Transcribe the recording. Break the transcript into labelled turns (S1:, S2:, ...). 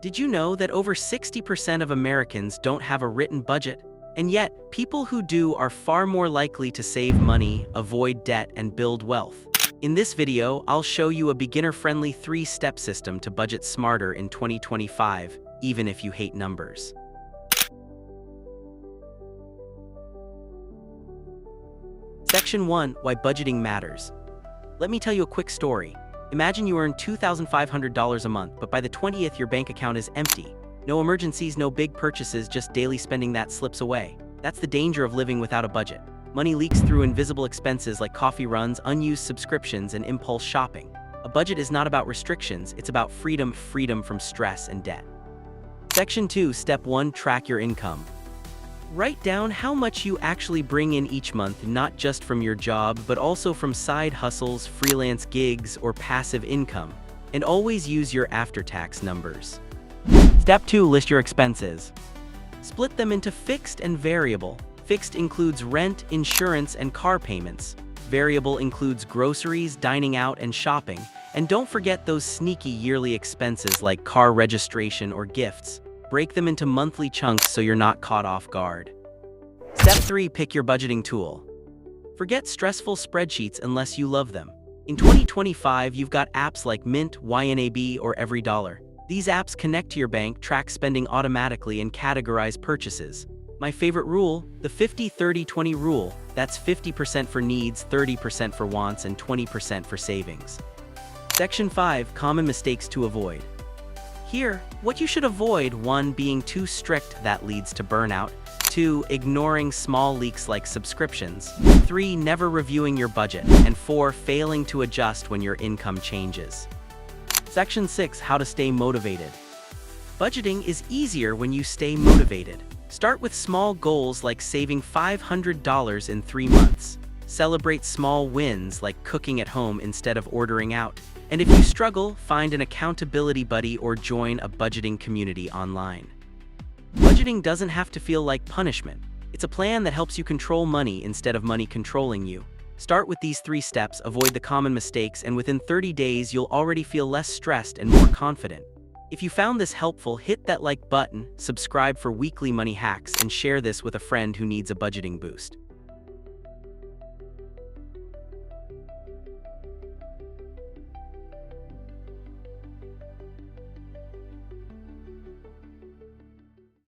S1: Did you know that over 60% of Americans don't have a written budget? And yet, people who do are far more likely to save money, avoid debt, and build wealth. In this video, I'll show you a beginner-friendly 3-step system to budget smarter in 2025, even if you hate numbers. Section 1: Why Budgeting Matters. Let me tell you a quick story. Imagine you earn $2,500 a month, but by the 20th your bank account is empty. No emergencies, no big purchases, just daily spending that slips away. That's the danger of living without a budget. Money leaks through invisible expenses like coffee runs, unused subscriptions, and impulse shopping. A budget is not about restrictions, it's about freedom from stress and debt. Section 2: Step 1: Track your income. Write down how much you actually bring in each month, not just from your job, but also from side hustles, freelance gigs, or passive income. And always use your after-tax numbers. Step 2: List your expenses. Split them into fixed and variable. Fixed includes rent, insurance, and car payments. Variable includes groceries, dining out, and shopping. And don't forget those sneaky yearly expenses like car registration or gifts. Break them into monthly chunks so you're not caught off guard. Step 3: Pick your budgeting tool. Forget stressful spreadsheets unless you love them. In 2025, you've got apps like Mint, YNAB, or EveryDollar. These apps connect to your bank, track spending automatically, and categorize purchases. My favorite rule: the 50-30-20 rule. That's 50% for needs, 30% for wants, and 20% for savings. Section 5: Common mistakes to avoid. Here, what you should avoid: 1. Being too strict, that leads to burnout. 2. Ignoring small leaks like subscriptions. 3. Never reviewing your budget. And 4. Failing to adjust when your income changes. Section 6: How to stay motivated. Budgeting is easier when you stay motivated. Start with small goals like saving $500 in 3 months. Celebrate small wins like cooking at home instead of ordering out. And if you struggle, find an accountability buddy or join a budgeting community online. Budgeting doesn't have to feel like punishment. It's a plan that helps you control money instead of money controlling you. Start with these 3 steps, avoid the common mistakes, and within 30 days you'll already feel less stressed and more confident. If you found this helpful, hit that like button, subscribe for weekly money hacks, and share this with a friend who needs a budgeting boost.